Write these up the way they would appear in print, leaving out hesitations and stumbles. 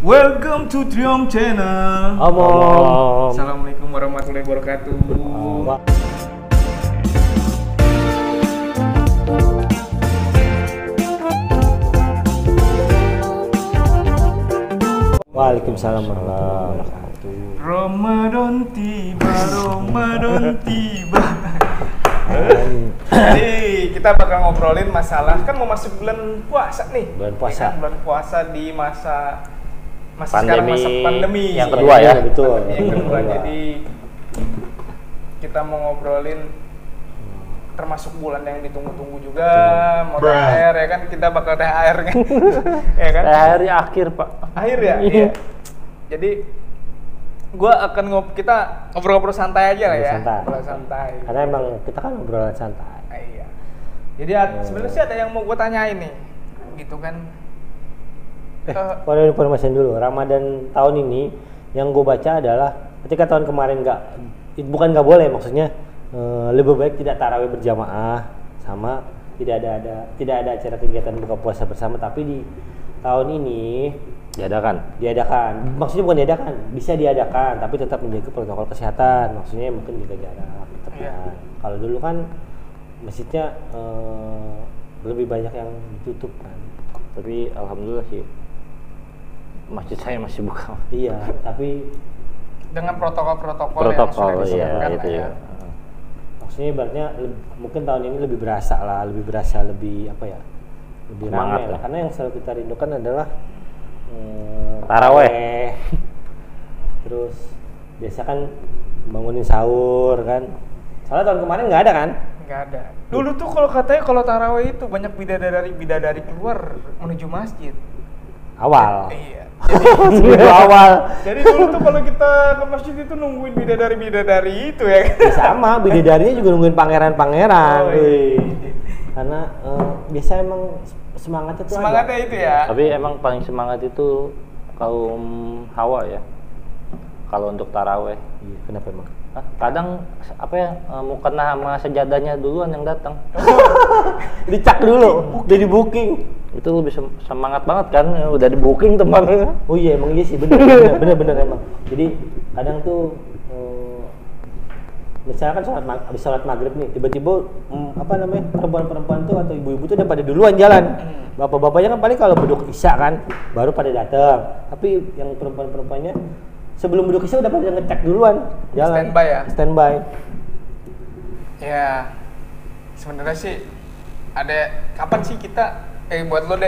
Welcome to Triom Channel. Om. Assalamualaikum warahmatullahi wabarakatuh. Waalaikumsalam warahmatullahi wabarakatuh. Ramadan tiba. Jadi kita bakal ngobrolin masalah kan mau masuk bulan puasa nih. Bulan puasa. Ya kan, bulan puasa di masa Pandemi sekarang masa pandemi. yang kedua ya. Betul. Yang kedua. Jadi kita mau ngobrolin termasuk bulan yang ditunggu-tunggu juga, mau THR ya kan, kita bakal THR kan. Ya kan? Hari akhir, Pak. Akhir ya? Iya. Jadi gua akan kita ngobrol-ngobrol santai aja lah ya. Ngobrol santai. Karena emang kita kan obrolan santai. Iya. Jadi sebenarnya sih ada yang mau gua tanyain nih. Gitu kan. Kalau informasi dulu, Ramadan tahun ini yang gue baca adalah ketika tahun kemarin bukan nggak boleh, maksudnya lebih baik tidak tarawih berjamaah sama tidak ada acara kegiatan buka puasa bersama, tapi di tahun ini diadakan. Maksudnya bukan diadakan, bisa diadakan tapi tetap menjaga protokol kesehatan, maksudnya mungkin jaga jarak tetap kan. Kalau dulu kan masjidnya lebih banyak yang ditutup kan, Tapi alhamdulillah sih masjid saya masih buka. iya, tapi dengan protokol yang Protokol sudah ya disiapkan itu lah ya. maksudnya ibaratnya mungkin tahun ini lebih berasa lebih apa ya, lebih Semangat ramai lah. ya. Karena yang selalu kita rindukan adalah Taraweh. Terus biasa kan bangunin sahur kan, soalnya tahun kemarin nggak ada kan. Nggak ada. Dulu tuh kalau katanya kalau tarawih itu banyak bidadari keluar menuju masjid. Awal. Iya. Seminggu awal. Jadi dulu tuh kalau kita ke masjid itu nungguin bidadari itu ya. Ya sama, bidadarinya juga nungguin pangeran-pangeran. Oh, iya. Karena biasa emang semangatnya tuh Semangatnya itu ya. Tapi emang paling semangat itu kaum Hawa ya. Kalau untuk taraweh. Iya, kenapa emang? Kadang mukena sama sejadahnya duluan yang datang. Dicak dulu, udah di booking. Itu lebih semangat banget kan, udah di booking teman. Oh iya, emang iya sih, bener emang. Jadi kadang tuh misalkan habis sholat maghrib nih, tiba-tiba perempuan-perempuan tuh atau ibu-ibu tuh udah pada duluan jalan. Bapak-bapaknya kan paling kalau beduk isya kan baru pada datang. Tapi yang perempuan-perempuannya sebelum beduk isya udah pada ngecek duluan jalan. Standby ya? Standby. Ya. Sebenarnya sih ada kapan sih kita buat lo.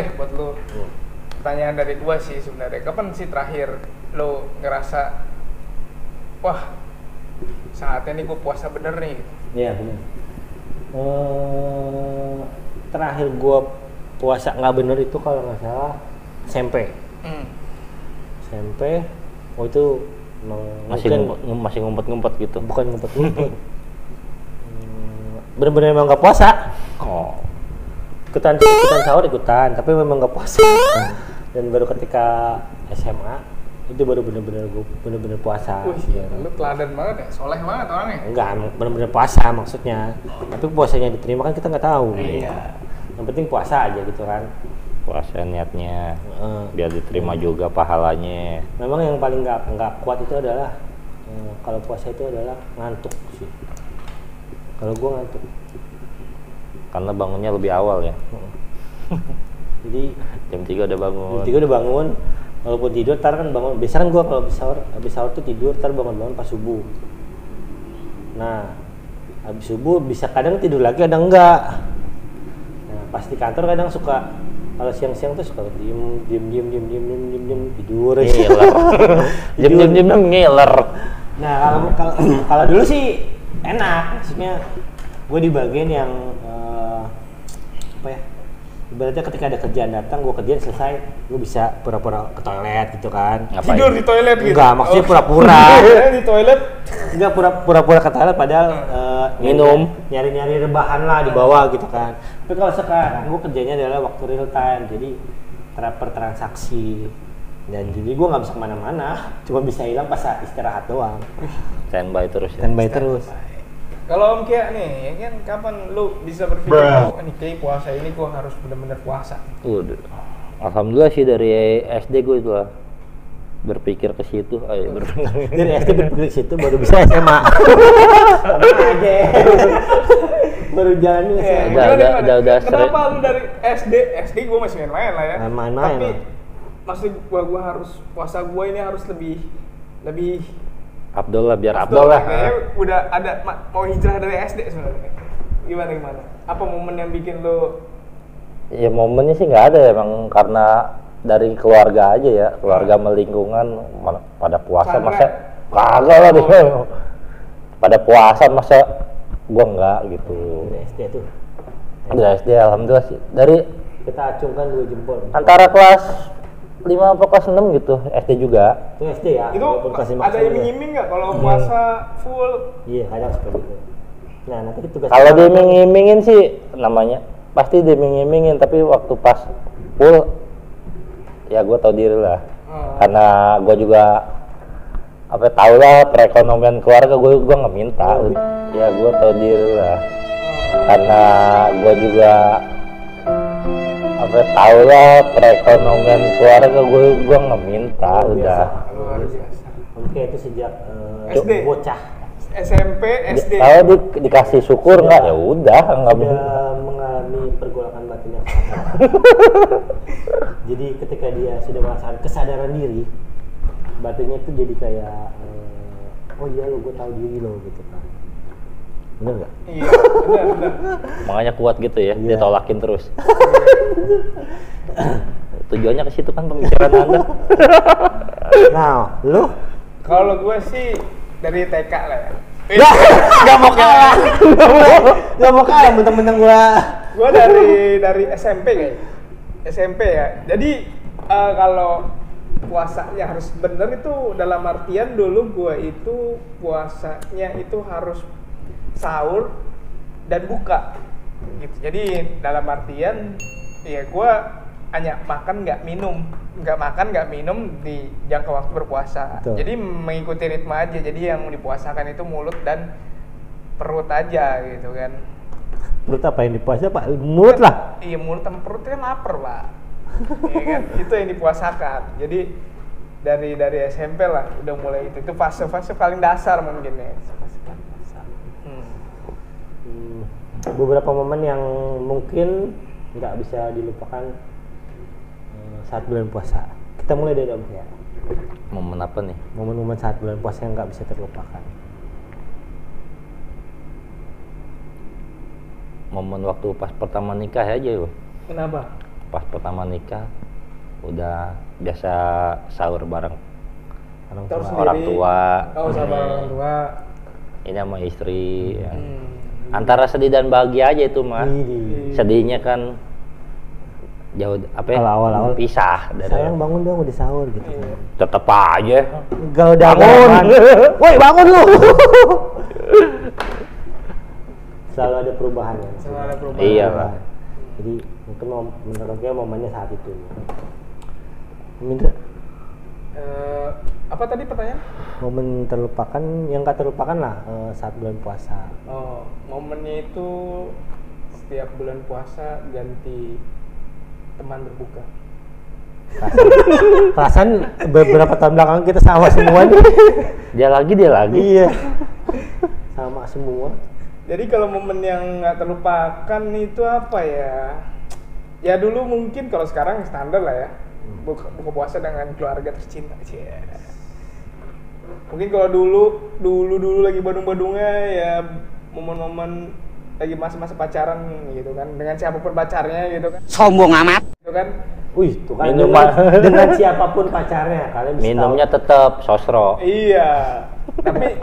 Pertanyaan dari gua sih sebenarnya. Kapan sih terakhir lo ngerasa wah, saatnya nih gua puasa bener nih gitu. Iya, bener. Terakhir gua puasa nggak bener itu kalau nggak salah SMP. SMP, itu Masih ngumpet-ngumpet gitu. bukan ngumpet-ngumpet. Bener-bener emang nggak puasa. Oh. Ikutan sahur ikutan, tapi memang nggak puasa. Dan baru ketika SMA itu baru bener-bener puasa. Wih, lu teladan banget ya, soleh banget orangnya. Enggak, bener-bener puasa maksudnya. Tapi puasanya diterima kan kita nggak tahu. Iya. Yang penting puasa aja gitu kan. Puasa niatnya biar diterima juga pahalanya. Memang yang paling nggak kuat itu adalah kalau puasa itu adalah ngantuk sih. Kalau gua ngantuk. Karena bangunnya lebih awal ya. Jadi Jam 3 udah bangun. jam 3 udah bangun, walaupun tidur tar kan bangun. Biasanya kan gua kalau habis sahur tuh tidur, tar bangun pas subuh. Nah, habis subuh bisa kadang tidur lagi, kadang enggak. Nah, pas di kantor kadang suka kalau siang-siang tuh suka diem tidur. Jam ngiler. Nah, kalau dulu sih enak, maksudnya gue di bagian yang ibaratnya ketika ada kerjaan datang, gue kerjaan selesai, gue bisa pura-pura ke toilet gitu kan. Ngapain? Tidur di toilet gitu. Enggak, maksudnya pura-pura. Di toilet. Enggak pura-pura ke toilet padahal minum, nyari-nyari rebahan lah di bawah gitu kan. Tapi kalau sekarang gue kerjanya adalah waktu real time, jadi per transaksi. Dan jadi gue nggak bisa kemana-mana, cuma bisa hilang pas saat istirahat doang. Standby terus ya. Standby terus. Kalau Om Kia nih, ya kan kapan lu bisa berpikir, oh ini kayak puasa ini gua harus benar-benar puasa? Alhamdulillah sih dari SD gue itu lah. berpikir ke situ, Dari SD berpikir ke situ baru bisa SMA. Sama aja. Baru jalanin SMA. Udah Kenapa lu dari SD gue masih main-main lah ya. Main-main Tapi lah. maksud gua harus puasa gua ini harus lebih Abdul lah, biar Abdul lah. Kayaknya udah ada mau hijrah dari SD sebenarnya. Gimana? Apa momen yang bikin lo? Ya momennya sih nggak ada ya, emang karena dari keluarga aja ya, keluarga melingkungan pada puasa masa kagak lah deh. Pada puasa masa gua enggak gitu. Dari SD tuh. Dari SD alhamdulillah sih. Dari Kita acungkan 2 jempol. antara kelas 5 atau kelas 6 gitu, SD juga. Itu SD ya. Itu walaupun kasih ada maksimal ya. iming-iming nggak kalau puasa full? Iya, kadang seperti itu. Nah, nanti tugas Kalau diiming-imingin sih namanya pasti diiming-imingin, tapi waktu pas full ya gue tau diri lah. Karena gue juga tau lah perekonomian keluarga, gue nggak minta. Ya gue tau diri lah. Karena gue juga tau lah perekonomian keluarga, gue nggak minta. Udah. Luar biasa. Oke, itu sejak SD. bocah. SMP, SD. Kalau dikasih syukur nggak, ya udah nggak Sudah minta. mengalami pergolakan batin yang fatal. Jadi ketika dia sudah merasakan kesadaran diri, batinnya itu jadi kayak oh iya lo, gue tahu diri lo gitu kan. Bener nggak? Iya, benar. Makanya kuat gitu ya, Iya. ditolakin terus. Tujuannya ke situ kan pemikiran Anda. Nah, lo Kalau gue sih dari TK lah ya. nggak mau kalah, nggak mau kalah, mentang-mentang gua. Gue dari SMP kayaknya. SMP ya. Jadi kalau puasanya harus bener itu dalam artian dulu gue itu puasanya itu harus sahur dan buka gitu. Jadi dalam artian ya gue hanya makan nggak minum di jangka waktu berpuasa. Betul. Jadi mengikuti ritme aja. Jadi yang dipuasakan itu mulut dan perut aja gitu kan. Menurut apa yang dipuasa Pak? Mulut lah. Iya, mulut sama perut kan lapar Pak. Iya kan, itu yang dipuasakan. Jadi dari SMP lah udah mulai itu fase paling dasar mungkin ya. Fase paling dasar. Beberapa momen yang mungkin nggak bisa dilupakan saat bulan puasa. Kita mulai dari Om ya. Momen apa nih? Momen-momen saat bulan puasa yang nggak bisa terlupakan. Momen waktu pas pertama nikah aja yo. Kenapa? Pas pertama nikah udah biasa sahur bareng Terus orang sendiri? tua. Oh, sama orang tua. Ini sama istri. Ya. Antara sedih dan bahagia aja itu mah. Widih. Sedihnya kan jauh Awal-awal. pisah dari Sayang bangun dong udah sahur gitu. Iya. tetep aja. Enggak udah Bangun. Woi bangun lu. Selalu ada perubahan ya. Selalu ada perubahan. Iya lah. Jadi mungkin menurut gue momennya saat itu. Minta Apa tadi pertanyaan? momen terlupakan yang gak terlupakan lah saat bulan puasa. Oh, momennya itu setiap bulan puasa ganti teman berbuka. Perasaan beberapa tahun belakangan kita sama semua nih. Dia lagi Iya. Sama semua. Jadi kalau momen yang nggak terlupakan itu apa ya? Ya dulu mungkin, kalau sekarang standar lah ya. Buka puasa dengan keluarga tercinta sih. Mungkin kalau dulu lagi badung-badungnya ya momen-momen lagi masa-masa pacaran gitu kan, dengan siapapun pacarnya gitu kan. Sombong amat. Gitu kan. Wih, tuh kan Minuman. dengan siapapun pacarnya kalian bisa minumnya tahu. tetap sosro. Iya. Tapi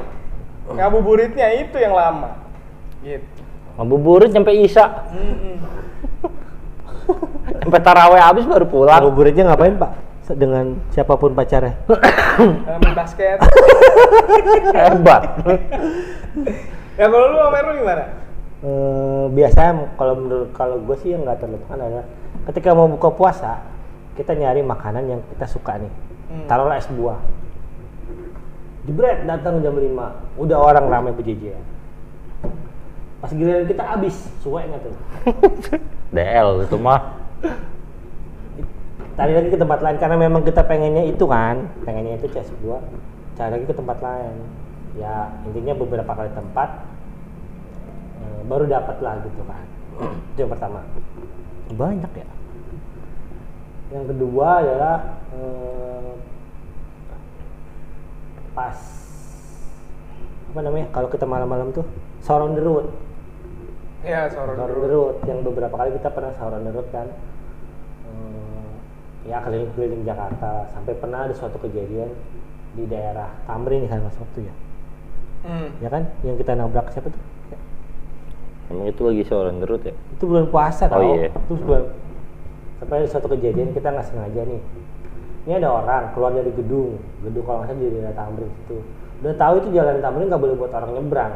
ngabuburitnya itu yang lama. Gitu. Ngabuburit sampai isya. Mm-mm. Sampai taraweh habis baru pulang. Ngabuburitnya ngapain Pak? Dengan siapapun pacarnya. Main basket. Hebat. Ya kalau lu sama Meru gimana? Biasanya kalau gue sih yang nggak terlupakan adalah ketika mau buka puasa kita nyari makanan yang kita suka nih. Taruhlah es buah. Jebret datang jam 5, udah orang ramai berjejer. Pas giliran kita habis, suwe nggak tuh? DL itu mah. cari lagi ke tempat lain karena memang kita pengennya itu CS2, cari lagi ke tempat lain. Ya intinya beberapa kali tempat baru dapat lah gitu kan. Itu yang pertama. Banyak ya. Yang kedua adalah pas apa namanya kalau kita malam-malam tuh sahur on the road. Iya, sahur on the road. Road yang beberapa kali kita pernah sahur on the road kan. Ya keliling-keliling Jakarta sampai pernah ada suatu kejadian di daerah Tamrin kan mas waktu ya. Ya kan yang kita nabrak siapa tuh? Emang itu lagi sahur on the road ya? Itu bulan puasa tau. Iya. Terus sampai ada suatu kejadian kita nggak sengaja nih. Ini ada orang keluar dari gedung kalau nggak salah di daerah Tamrin itu. Udah tahu itu jalan Tamrin nggak boleh buat orang nyebrang.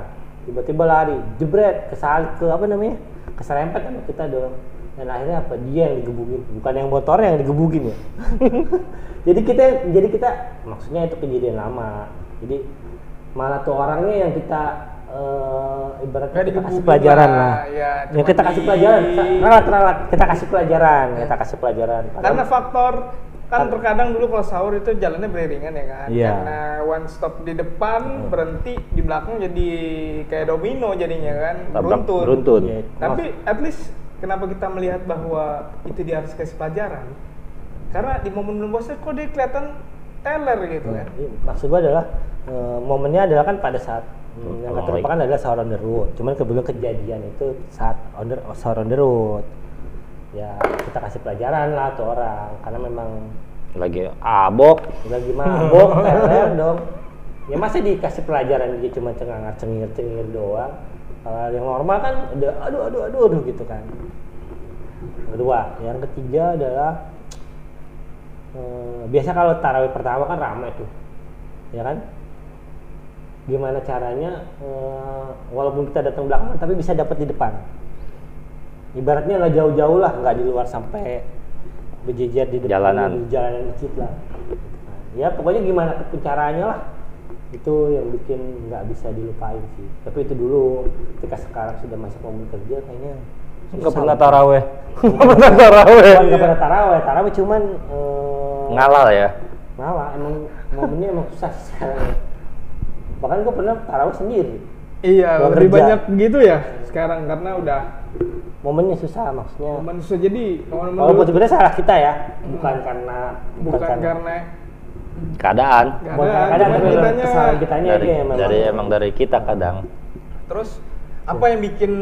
Tiba-tiba lari, jebret, keserempet sama kita dong. Dan akhirnya apa? Dia yang digebugin, bukan yang motornya yang digebugin ya. jadi kita maksudnya itu kejadian lama. Jadi malah tuh orangnya yang kita ibaratnya kita kasih pelajaran lah. Ya, yang kita kasih pelajaran, ralat, kita kasih pelajaran. Karena faktor kan terkadang dulu kalau sahur itu jalannya beriringan ya kan. Iya. Karena one stop di depan, berhenti di belakang jadi kayak domino jadinya kan, beruntun. Ya, tapi at least kenapa kita melihat bahwa itu dia harus kasih pelajaran? Karena di momen belum puasa kok dia kelihatan teler gitu kan. Maksud gua adalah momennya adalah kan pada saat yang terlupakan adalah sahur on the road. Cuman kebetulan kejadian itu saat sahur on the road. Ya kita kasih pelajaran lah tuh orang karena memang Lagi mabok, teler dong. Ya masa dikasih pelajaran dia cuma cengir doang. Kalau yang normal kan udah aduh gitu kan. Kedua, yang ketiga adalah biasa kalau tarawih pertama kan ramai tuh, ya kan? Gimana caranya walaupun kita datang belakangan tapi bisa dapat di depan. Ibaratnya nggak jauh-jauh lah, nggak di luar sampai berjejer di depan di jalanan masjid lah. Nah, ya pokoknya gimana caranya lah. Itu yang bikin nggak bisa dilupain sih. Tapi itu dulu, ketika sekarang sudah masuk momen kerja kayaknya nggak pernah taraweh. Nggak pernah taraweh cuman ngalah ya. Ngalah, emang momennya emang susah sekarang. Bahkan gue pernah taraweh sendiri. Iya, lebih banyak gitu ya sekarang karena udah momennya susah maksudnya. Momen susah jadi walaupun sebenarnya salah kita ya, bukan karena keadaan. Tapi kesalahan kitanya dari kita kadang. Terus apa yang bikin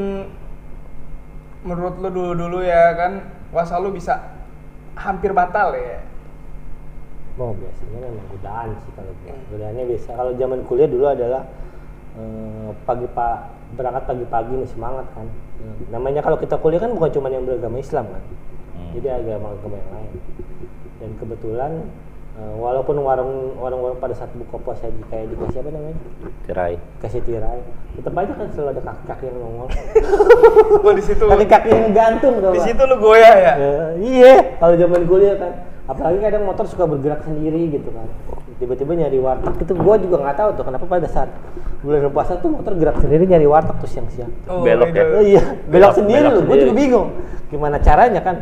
menurut lu dulu ya kan puasa lu bisa hampir batal ya? Oh biasanya memang godaan sih kalau godaannya biasa. Kalau zaman kuliah dulu adalah berangkat pagi-pagi nih semangat kan. Namanya kalau kita kuliah kan bukan cuma yang beragama Islam kan. Jadi agama-agama yang lain. Dan kebetulan walaupun warung-warung pada saat buka puasa kayak dikasih apa namanya? Kasih tirai. Tetap aja kan selalu ada kaki-kaki yang nongol. Gua di situ. Kaki-kaki yang gantung tuh. Di situ lu goyah ya? Iya, kalau zaman kuliah kan. Apalagi kadang motor suka bergerak sendiri gitu kan. Tiba-tiba nyari warteg itu gua juga nggak tahu tuh kenapa pada saat bulan puasa tuh motor gerak sendiri nyari warteg tuh siang-siang. Belok ya? Iya, belok sendiri loh. Gua juga bingung gimana caranya kan.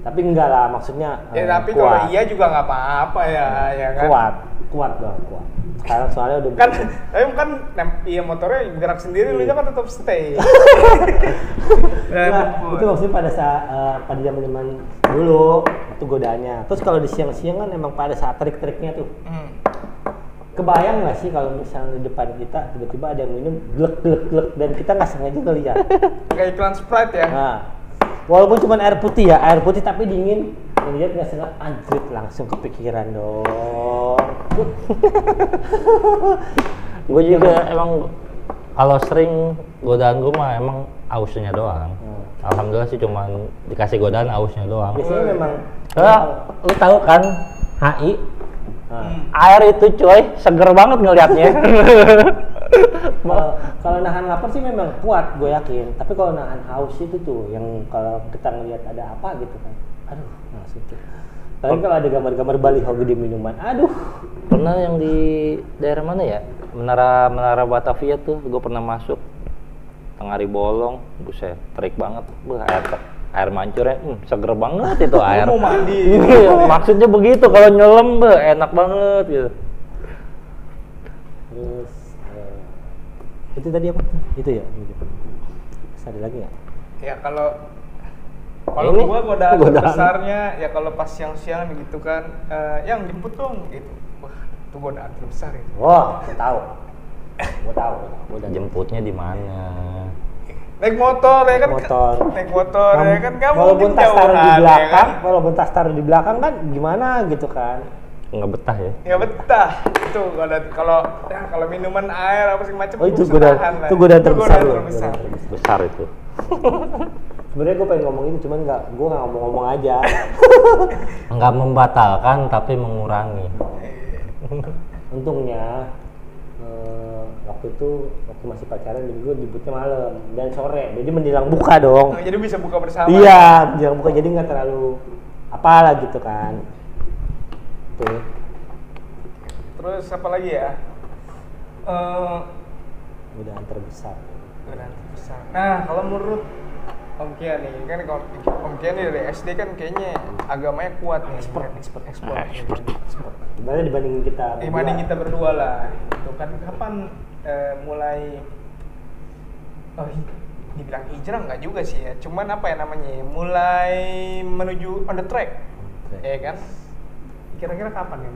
Tapi enggak lah, maksudnya ya tapi kalau iya juga nggak apa-apa ya kan. Kuat. Sekarang soalnya udah tapi kan iya motornya gerak sendiri, lu kan tetap stay. Itu maksudnya pada saat pada zaman dulu itu godaannya. Terus kalau di siang-siang kan emang pada saat trik-triknya tuh. Kebayang nggak sih kalau misalnya di depan kita tiba-tiba ada yang minum glek dan kita nggak sengaja ngeliat. Kayak iklan Sprite ya. Nah, walaupun cuma air putih tapi dingin, ngeliat nggak sengaja anjrit langsung kepikiran dong. Gue juga emang kalau sering godaan gue mah emang ausnya doang. Alhamdulillah sih cuman dikasih godaan ausnya doang. Biasanya memang. Lu tahu kan HI? Air itu coy, seger banget ngelihatnya. Kalau nahan lapar sih memang kuat, gue yakin. Tapi kalau nahan haus itu tuh, yang kalau kita ngelihat ada apa gitu kan, aduh, langsung tuh. Tapi kalau ada gambar-gambar baliho gede minuman, aduh. Pernah yang di daerah mana ya? Menara Batavia tuh, gue pernah masuk. Tengah hari bolong, buset, terik banget. air mancurnya seger banget itu air. Mau mandi. Iya, maksudnya begitu, kalau nyelam enak banget gitu. Terus itu tadi apa? Itu ya. Terus ada lagi nggak? Ya kalau Ini gua godaan godaan. besarnya ya kalau pas siang-siang gitu kan, yang jemput dong gitu. Wah, itu godaan terbesar itu. Wah, gue tahu. Gue udah Jemputnya di mana? Naik motor ya kan, naik motor ya kan, nggak walaupun mungkin tas taruh di jauhan, belakang, ya kan? walaupun tas taruh di belakang kan gimana gitu kan. Nggak betah ya? Ya betah. Itu kalau minuman air apa segala macam. Oh itu godaan terbesar loh. Besar itu. Sebenarnya gue pengen ngomong ini, cuman gue nggak ngomong aja. Nggak membatalkan tapi mengurangi. Untungnya waktu itu waktu masih pacaran gue jemputnya malam dan sore, jadi menjelang buka dong. Jadi bisa buka bersama. Iya, menjelang buka jadi nggak terlalu apalah gitu kan. Tuh. Terus apa lagi ya? Godaan terbesar. Godaan terbesar. Nah, kalau menurut Om Kia nih, kan kalau Om Kia nih dari SD kan kayaknya agamanya kuat nih. Expert. Sebenarnya dibandingin kita berdua lah. Itu kan kapan mulai dibilang hijrah nggak juga sih ya. Cuman apa ya namanya? Mulai menuju on the track. Ya kan? Kira-kira kapan ya?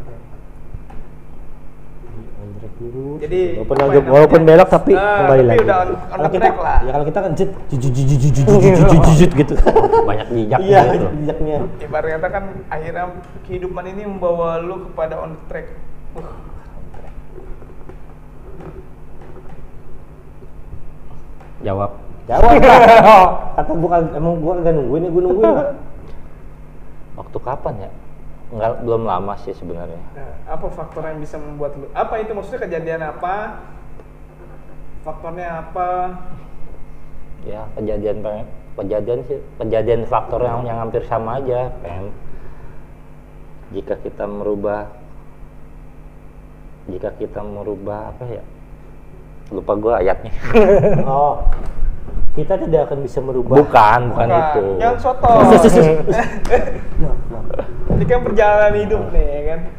Dulu. Jadi walaupun belok tapi kembali lagi. Udah on the track lah. Ya kalau kita kan jujut gitu. Banyak jejaknya Iya, gitu. jejaknya. Ibaratnya kan akhirnya kehidupan ini membawa lu kepada on the track. Jawab. Kata bukan, emang gua agak nungguin. Waktu kapan ya? Belum lama sih sebenarnya. Nah, apa faktor yang bisa membuat lu? Apa itu maksudnya kejadian apa? Faktornya apa? Ya kejadian faktor yang hampir sama aja. Jika kita merubah apa ya? Lupa gua ayatnya. Oh. Kita tidak akan bisa merubah. Bukan itu. Yang soto. Ini kan perjalanan hidup nih, ya kan?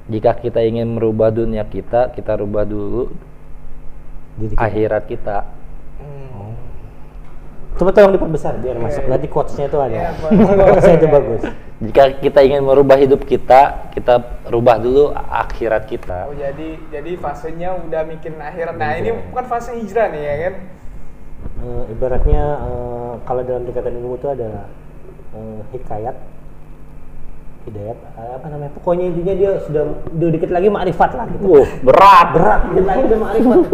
Jika kita ingin merubah dunia kita rubah dulu akhirat kita. Coba tolong diperbesar biar masuk. Nanti quotes-nya itu ada. Iya, Quotes-nya itu bagus. Jika kita ingin merubah hidup kita rubah dulu akhirat kita. Oh, jadi fasenya udah mikirin akhirat. Nah, ini bukan fase hijrah nih, ya kan? Ibaratnya kalau dalam dekatan ilmu itu adalah hidayat, apa namanya? Pokoknya intinya dia sudah dikit lagi ma'rifat lah gitu. Berat. Dikit lagi udah ma'rifat.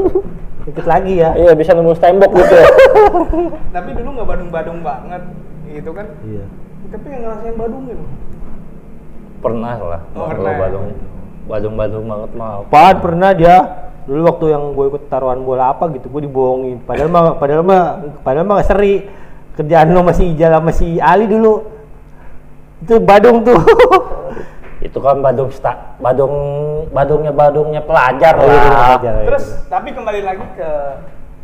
Dikit lagi ya. Iya, bisa nembus tembok gitu. Tapi dulu nggak badung-badung banget, gitu kan? Iya. Tapi yang ngerasain badung gitu. Pernah lah. Pernah. Badung banget mah. Apaan pernah dia? Dulu waktu yang gue ikut taruhan bola apa gitu, gue dibohongin. Padahal mah gak seri. Kerjaan lo masih Ijal sama si Ali dulu. Itu badung tuh. Itu kan badungnya pelajar lah. Terus tapi kembali lagi ke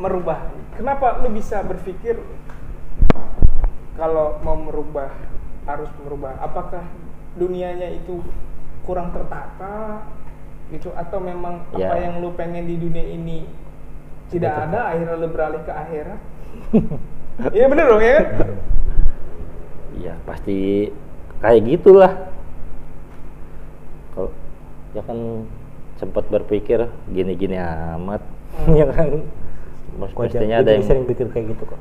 merubah. Kenapa lu bisa berpikir kalau mau merubah harus merubah? Apakah dunianya itu kurang tertata gitu atau memang apa yang lu pengen di dunia ini tidak ada, akhirnya lu beralih ke akhirat? Iya bener dong ya kan? Iya pasti kayak gitulah. Kalau ya kan sempat berpikir gini-gini amat, ya kan. Mestinya ada yang sering pikir kayak gitu kok.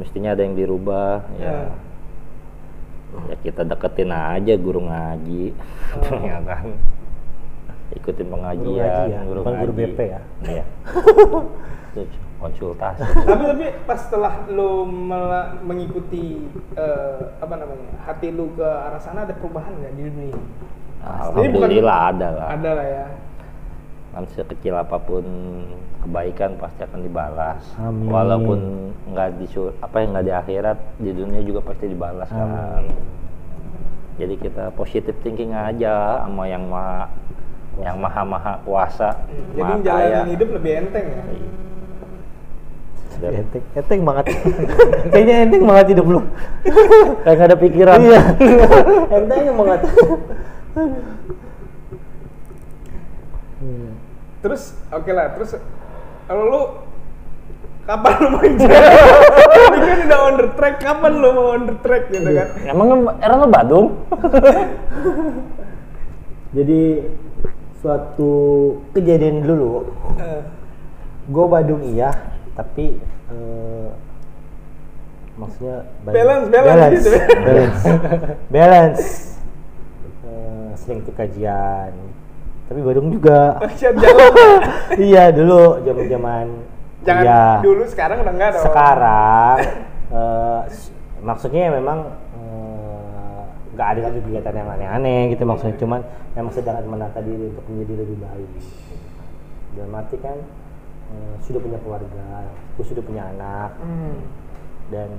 Mestinya ada yang dirubah. Ya kita deketin aja guru ngaji, ya kan. Ikutin pengajian, guru BP ya. Iya. Konsultasi. Tapi pas setelah lu mengikuti hati lu ke arah sana, ada perubahan nggak di dunia? Alhamdulillah ada lah. Ada lah ya. Kan sekecil apapun kebaikan pasti akan dibalas. Amin. Walaupun nggak di akhirat, di dunia juga pasti dibalas kan. Jadi kita positive thinking aja sama yang maha kuasa. Jadi jalanin hidup lebih enteng ya. Enteng banget. Kayaknya enteng banget hidup lu. Kayak nggak ada pikiran. Iya. Enteng banget. Terus oke lah, terus kalau lu kapan lu mau hijrah? Ini kan udah on the track, kapan lu mau on the track gitu kan? Emang era lu Badung? Jadi suatu kejadian dulu, gue Badung iya, tapi maksudnya balance gitu. balance. Sering tuh kajian, tapi Badung juga. Jalan. Iya dulu zaman Jangan iya. dulu, sekarang udah enggak dong. Sekarang maksudnya memang nggak ada lagi kegiatan yang aneh-aneh gitu, maksudnya cuman memang sedang menata diri untuk menjadi lebih baik. Dan mati kan sudah punya keluarga, gue sudah punya anak, dan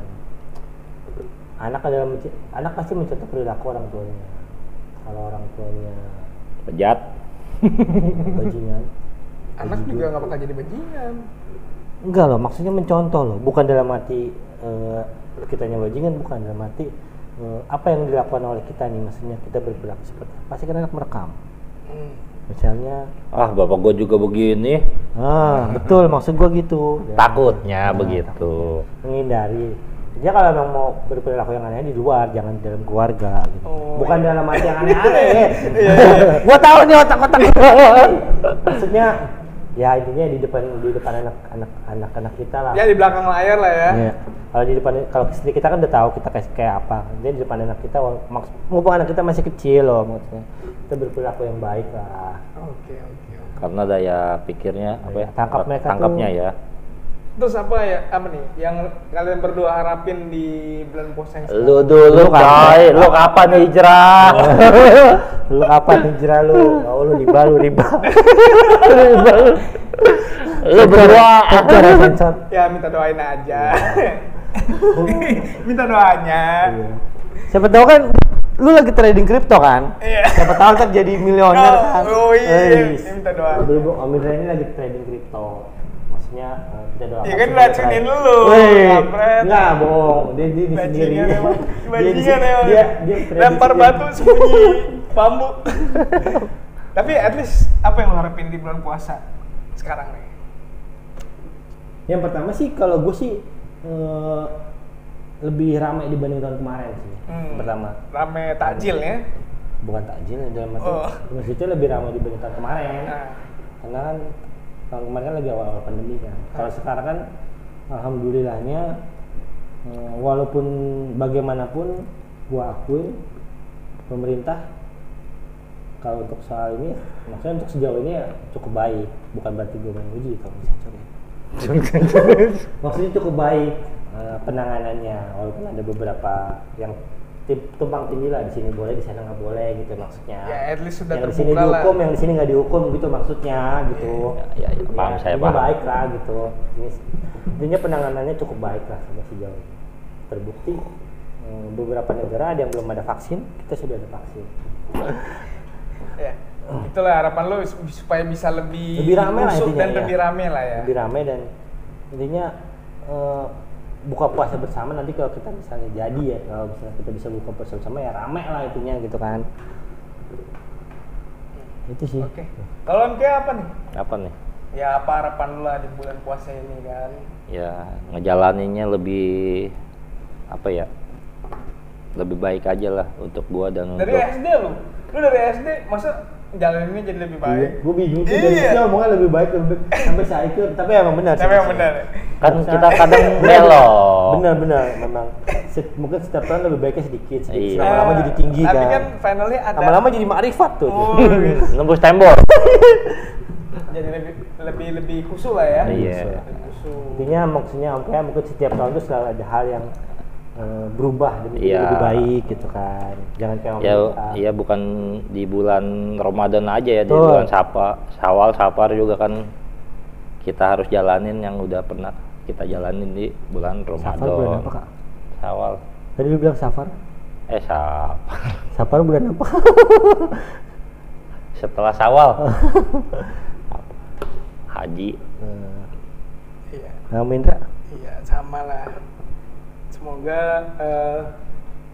anak pasti mencontoh perilaku orang tuanya. Kalau orang tuanya Bejat. bajingan, Anak juga nggak bakal jadi bajingan. enggak loh, maksudnya mencontoh loh, bukan dalam arti kitanya bajingan, bukan dalam arti apa yang dilakukan oleh kita nih, maksudnya kita berperilaku seperti apa, pasti kan anak merekam. Misalnya Bapak gua juga begini. betul, maksud gua gitu. Takutnya begitu. Menghindari. Dia kalau memang mau berperilaku yang aneh di luar, jangan di dalam keluarga gitu. Bukan dalam arti yang aneh-aneh. Gua tahu nih otak-otak. Maksudnya ya intinya di depan anak-anak kita lah. Ya di belakang layar lah ya. Iya. Kalau istri kita kan udah tahu kita kayak apa. Jadi di depan anak kita, mumpung anak kita masih kecil loh, maksudnya kita berperilaku yang baik lah. Oke. Karena daya pikirnya apa ya? Tangkapnya ya. Terus apa nih yang kalian berdua harapin di bulan puasa ini? Lu dulu coy, lu kapan hijrah? Lu kapan hijrah lu? Oh lu riba. Lu berdua Ya minta doain aja. Minta doanya. Iya. Siapa tahu kan lu lagi trading kripto kan? Iya. Siapa tahu kan jadi miliuner kan? Oh iya. Minta doa. Belum Om Indra ini lagi trading kripto. Maksudnya kita doakan. Ya kan racunin dulu. Enggak bohong. Dia sendiri. Bajingan emang. Dia lempar batu sembunyi bambu. Tapi at least apa yang lo harapin di bulan puasa sekarang nih? Yang pertama sih kalau gue sih lebih ramai dibanding tahun kemarin sih. Pertama. Ramai takjil ya? Bukan takjil ya, dalam arti maksudnya lebih ramai dibanding tahun kemarin. Karena kan tahun kemarin kan lagi awal pandemi kan. Kalau sekarang kan alhamdulillahnya walaupun bagaimanapun gua akuin pemerintah kalau untuk soal ini, maksudnya untuk sejauh ini ya cukup baik. Bukan berarti gue menguji kalau bisa coba. Maksudnya cukup baik penanganannya, walaupun ada beberapa yang tumpang tindih lah, di sini boleh, di sana nggak boleh gitu maksudnya. Ya at least sudah yang di sini dihukum, yang di sini nggak dihukum gitu maksudnya gitu. Ya, paham saya paham. Baik lah gitu. Intinya penanganannya cukup baik lah sampai sejauh ini. Terbukti beberapa negara ada yang belum ada vaksin, kita sudah ada vaksin. Ya, itulah harapan lo supaya bisa lebih ramai lah intinya, dan lebih ramai lah ya. Lebih ramai dan intinya buka puasa bersama nanti kalau kita misalnya jadi ya, kalau misalnya kita bisa buka puasa bersama ya ramai lah intinya gitu kan. Itu sih. Oke. Kalau MK apa nih? Apa nih? Ya apa harapan lo di bulan puasa ini kan? Ya ngejalaninnya lebih apa ya? Lebih baik aja lah untuk gua dan dari SD lu dari SD masa jalan ini jadi lebih baik? Gue bingung tuh dari SD ngomongnya lebih baik sampai saya ikut, tapi emang benar. Tapi emang benar. Kan kita kadang melo. Benar mungkin mungkin setiap tahun lebih baiknya sedikit. Iya. Lama-lama jadi tinggi kan. Tapi kan finalnya ada. Lama-lama jadi makrifat tuh. Nembus tembok. Jadi lebih khusyuk lah ya. Iya. Intinya maksudnya mungkin setiap tahun itu selalu ada hal yang berubah demi lebih baik gitu kan. Jangan kayak ya bukan di bulan Ramadan aja ya, di bulan Syawal, Safar juga kan kita harus jalanin yang udah pernah kita jalanin di bulan Ramadan. Safar bulan apa, Kak? Syawal. Tadi lu bilang Safar? Safar. Safar bulan apa? Setelah Syawal. Haji. Iya. Nah, Indra? Iya, sama lah. Semoga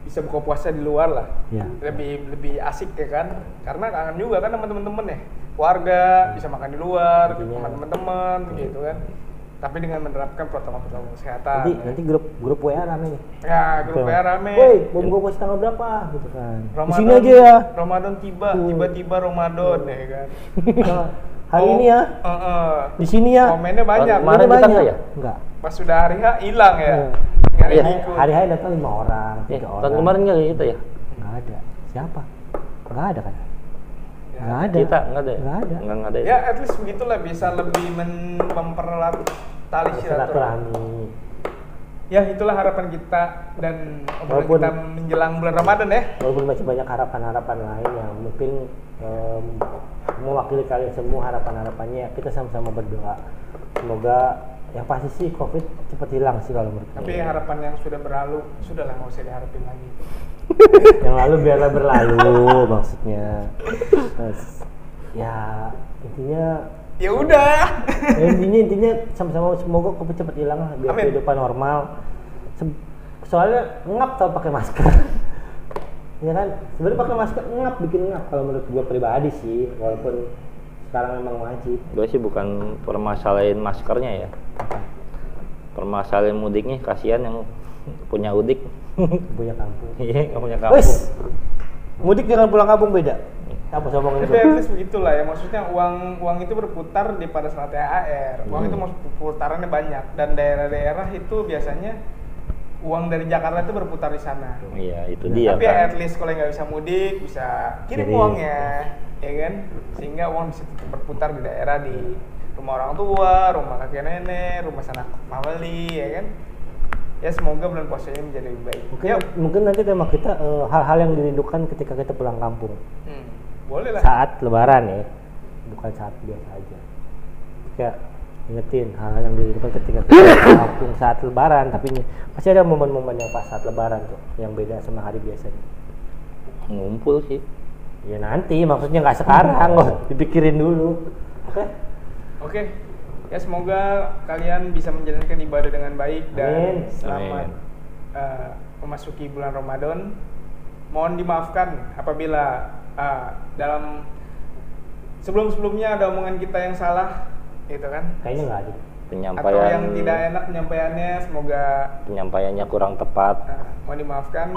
bisa buka puasa di luar lah. Iya. Lebih asik ya kan? Karena kangen juga kan sama temen-temen ya. Keluarga bisa makan di luar, Intinya. sama temen-temen gitu kan. Tapi dengan menerapkan protokol-protokol kesehatan. Nanti grup WA rame nih. Ya, grup Betul. WA rame. Woi, mau buka puasa tanggal berapa? Gitu kan. Di Ramadan, sini aja ya. Ramadan tiba-tiba Ramadan ya kan. Hari ini ya. Di sini ya. Komennya banyak. Kemarin kita banyak. enggak ya? Enggak. Pas sudah hari H hilang ya. Iya. Nggak ada Iya. yang ikut. Hari-hari datang 5 orang, 3 orang. Tahun kemarin nggak kayak gitu ya? Enggak ada. Siapa? Enggak ada kan? Ya. Enggak ada. Kita nggak ada ya? Enggak ada. Nggak ada ya? Ya, at least begitulah bisa lebih mempererat tali silaturahmi. Silaturahmi. Ya, itulah harapan kita dan obrolan Walaupun- kita menjelang bulan Ramadan ya. Walaupun masih banyak harapan-harapan lain yang mungkin mewakili kalian semua harapan-harapannya, kita sama-sama berdoa. Semoga yang pasti sih COVID cepat hilang sih kalau menurut Tapi saya. harapan yang sudah berlalu, sudahlah nggak usah diharapin lagi. Yang lalu biarlah berlalu maksudnya. Terus, ya intinya Ya udah. intinya sama-sama semoga COVID cepat hilang lah, biar Amin. kehidupan normal. Soalnya ngap tau pakai masker. Ya kan, sebenarnya pakai masker bikin ngap kalau menurut gua pribadi sih, walaupun sekarang memang wajib. Gue sih bukan permasalahin maskernya ya. Permasalahan mudiknya, kasihan yang punya udik. Punya kampung. Iya, nggak punya kampung. Wes, mudik dengan pulang kampung beda. Apa sombong itu? Tapi at least begitulah ya, maksudnya uang itu berputar di pada saat THR. Uang itu putarannya banyak dan daerah-daerah itu biasanya uang dari Jakarta itu berputar di sana. Iya, itu dia Tapi kan. at least kalau nggak bisa mudik bisa kirim Kirim. uangnya, ya kan? Sehingga uang bisa tetap berputar di daerah, di rumah orang tua, rumah kakek nenek, rumah sanak family, ya kan? Ya semoga bulan puasa ini menjadi lebih baik. Mungkin nanti tema kita hal-hal yang dirindukan ketika kita pulang kampung. Boleh lah. Saat lebaran ya, bukan saat biasa aja. Kayak ingetin hal-hal yang dirindukan ketika kita pulang kampung saat lebaran, tapi ini pasti ada momen-momen yang pas saat lebaran tuh, yang beda sama hari biasanya. Ngumpul sih. Ya nanti, maksudnya nggak sekarang loh, dipikirin dulu. Oke? Oke. Ya semoga kalian bisa menjalankan ibadah dengan baik dan Amin. selamat memasuki bulan Ramadan. Mohon dimaafkan apabila dalam sebelum-sebelumnya ada omongan kita yang salah, gitu kan? Kayaknya nggak ada. Penyampaian Atau yang tidak enak penyampaiannya, semoga penyampaiannya kurang tepat. mohon dimaafkan.